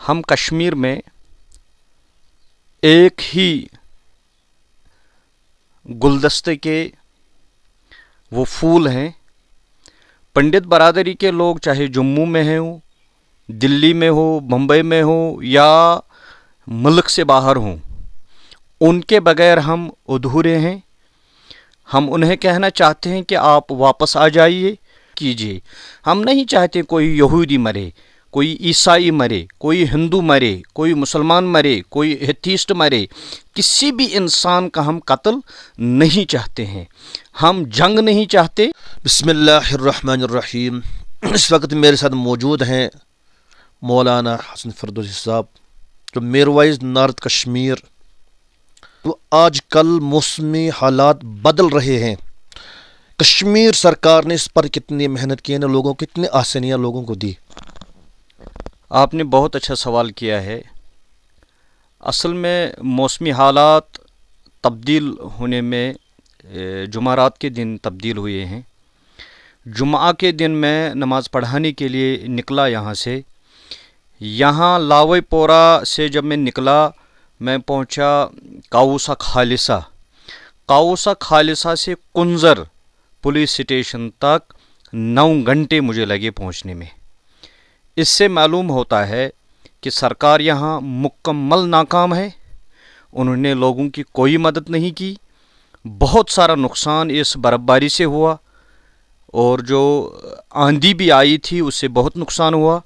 हम कश्मीर में एक ही गुलदस्ते के वो फूल हैं। पंडित बरादरी के लोग चाहे जम्मू में हो, दिल्ली में हो, मुंबई में हो या मुल्क से बाहर हों, उनके बगैर हम अधूरे हैं। हम उन्हें कहना चाहते हैं कि आप वापस आ जाइए, कीजिए। हम नहीं चाहते कोई यहूदी मरे, कोई ईसाई मरे, कोई हिंदू मरे, कोई मुसलमान मरे, कोई एथीस्ट मरे। किसी भी इंसान का हम कत्ल नहीं चाहते हैं। हम जंग नहीं चाहते। बिस्मिल्लाहिर्रहमानिर्रहीम। इस वक्त मेरे साथ मौजूद हैं मौलाना हसन फरदौसी साहब, जो मीरवाइज नॉर्थ कश्मीर। तो आज कल मौसमी हालात बदल रहे हैं। कश्मीर सरकार ने इस पर कितनी मेहनत की है, लोगों को कितनी आसानियाँ लोगों को दी। आपने बहुत अच्छा सवाल किया है। असल में मौसमी हालात तब्दील होने में जुमारात के दिन तब्दील हुए हैं। जुमा के दिन मैं नमाज़ पढ़ाने के लिए निकला यहाँ से। यहाँ लावेपोरा से जब मैं निकला, मैं पहुँचा काऊसा खालिसा। काऊसा खालिसा से कुंजर पुलिस स्टेशन तक 9 घंटे मुझे लगे पहुँचने में। इससे मालूम होता है कि सरकार यहाँ मुकम्मल नाकाम है। उन्होंने लोगों की कोई मदद नहीं की। बहुत सारा नुकसान इस बर्फ़बारी से हुआ, और जो आंधी भी आई थी उससे बहुत नुकसान हुआ,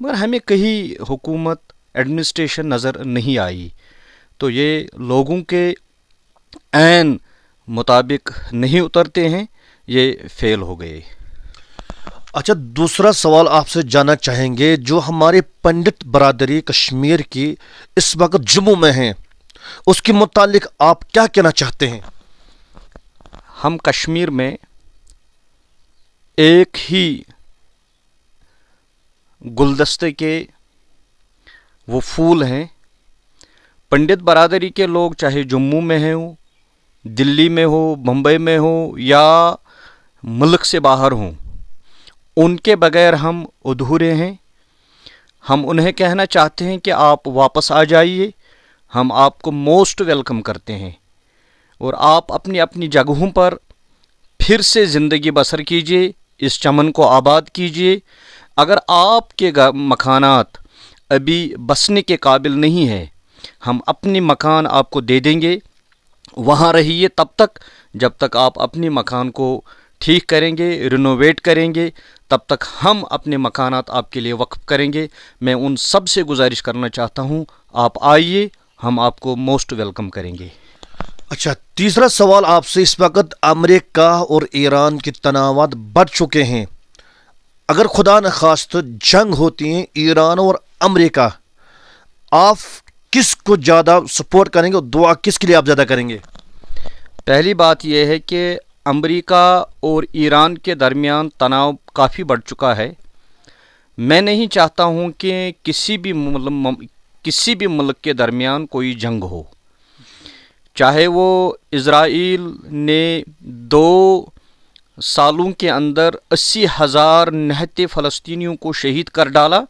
मगर हमें कहीं हुकूमत एडमिनिस्ट्रेशन नज़र नहीं आई। तो ये लोगों के ऐन मुताबिक नहीं उतरते हैं, ये फेल हो गए। अच्छा, दूसरा सवाल आपसे जानना चाहेंगे, जो हमारे पंडित बरादरी कश्मीर की इस वक्त जम्मू में हैं, उसके मुतालिक आप क्या कहना चाहते हैं? हम कश्मीर में एक ही गुलदस्ते के वो फूल हैं। पंडित बरादरी के लोग चाहे जम्मू में हो, दिल्ली में हो, मुंबई में हो या मुल्क से बाहर हों, उनके बगैर हम अधूरे हैं। हम उन्हें कहना चाहते हैं कि आप वापस आ जाइए। हम आपको मोस्ट वेलकम करते हैं, और आप अपनी अपनी जगहों पर फिर से ज़िंदगी बसर कीजिए, इस चमन को आबाद कीजिए। अगर आपके मकानात अभी बसने के काबिल नहीं है, हम अपनी मकान आपको दे देंगे। वहाँ रहिए तब तक जब तक आप अपनी मकान को ठीक करेंगे, रिनोवेट करेंगे, तब तक हम अपने मकानात आपके लिए वक्फ करेंगे। मैं उन सब से गुजारिश करना चाहता हूँ, आप आइए, हम आपको मोस्ट वेलकम करेंगे। अच्छा, तीसरा सवाल आपसे। इस वक्त अमेरिका और ईरान के तनावात बढ़ चुके हैं। अगर खुदा न खास्त जंग होती है ईरान और अमेरिका, आप किस को ज़्यादा सपोर्ट करेंगे और दुआ किसके लिए आप ज़्यादा करेंगे? पहली बात यह है कि अमेरिका और ईरान के दरमियान तनाव काफ़ी बढ़ चुका है। मैं नहीं चाहता हूँ कि किसी भी मुल्क के दरमियान कोई जंग हो। चाहे वो इज़राइल ने 2 सालों के अंदर 80,000 निहत्ते फ़लस्तीनियों को शहीद कर डाला,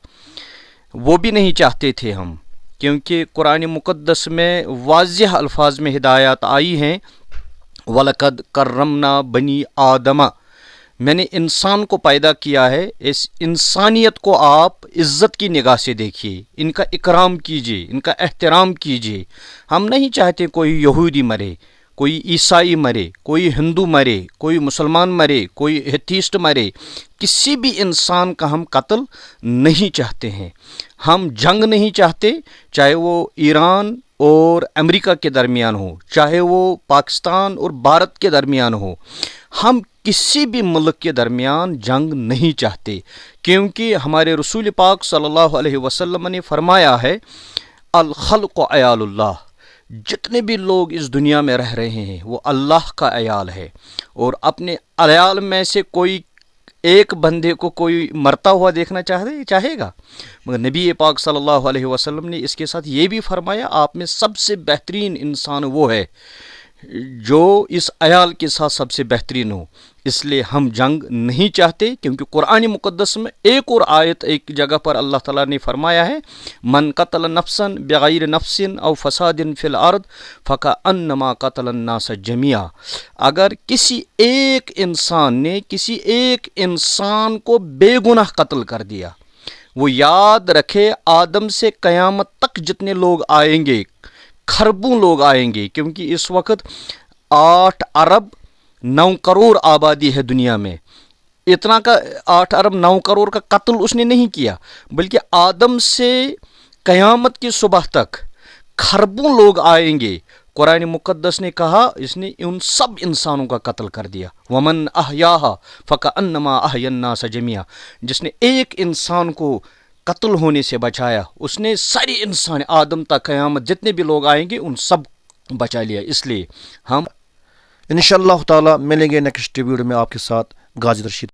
वो भी नहीं चाहते थे हम, क्योंकि कुरान मुक़द्दस में वाज़ेह अल्फाज में हिदायत आई हैं, वलक़द कर्रमना बनी आदमा। मैंने इंसान को पैदा किया है, इस इंसानियत को आप इज़्ज़त की निगाह से देखिए, इनका इकराम कीजिए, इनका एहतराम कीजिए। हम नहीं चाहते कोई यहूदी मरे, कोई ईसाई मरे, कोई हिंदू मरे, कोई मुसलमान मरे, कोई एथीस्ट मरे। किसी भी इंसान का हम कत्ल नहीं चाहते हैं। हम जंग नहीं चाहते, चाहे वो ईरान और अमेरिका के दरमियान हो, चाहे वो पाकिस्तान और भारत के दरमियान हो। हम किसी भी मुल्क के दरमियान जंग नहीं चाहते, क्योंकि हमारे रसूल पाक सल्लल्लाहु अलैहि वसल्लम ने फरमाया है, अल खल्क़ु अयालुल्लाह। जितने भी लोग इस दुनिया में रह रहे हैं वो अल्लाह का अयाल है, और अपने अयाल में से कोई एक बंदे को कोई मरता हुआ देखना चाहेगा? मगर नबी पाक सल्लल्लाहु अलैहि वसल्लम ने इसके साथ ये भी फरमाया, आप में सबसे बेहतरीन इंसान वो है جو اس عیال کے ساتھ سب سے بہترین ہو، اس لیے ہم جنگ نہیں چاہتے، کیونکہ قرآن مقدس میں ایک اور آیت ایک جگہ پر اللہ تعالیٰ نے فرمایا ہے، من قتل نفسا بغیر نفس او فساد فی الارض فکأنما قتل الناس جميعا، اگر کسی ایک انسان نے کسی ایک انسان کو بے گناہ قتل کر دیا، وہ یاد رکھے آدم سے قیامت تک جتنے لوگ آئیں گے، کھربوں لوگ آئیں گے، کیونکہ اس وقت 8 ارب 9 کروڑ آبادی ہے دنیا میں، اتنا کا 8 ارب 9 کروڑ کا قتل اس نے نہیں کیا، بلکہ آدم سے قیامت کی صبح تک کھربوں لوگ آئیں گے۔ قرآن مقدس نے کہا اس نے ان سب انسانوں کا قتل کر دیا، ومن احیاھا فکأنما احیا الناس جميعا، جس نے ایک انسان کو قتل ہونے سے بچایا، اس نے سارے انسان آدم تک قیامت جتنے بھی لوگ آئیں گے ان سب بچا لیا۔ اس لیے ہم انشاءاللہ تعالی ملیں گے نیکسٹ ویڈیو میں آپ کے ساتھ۔ غازی رشید۔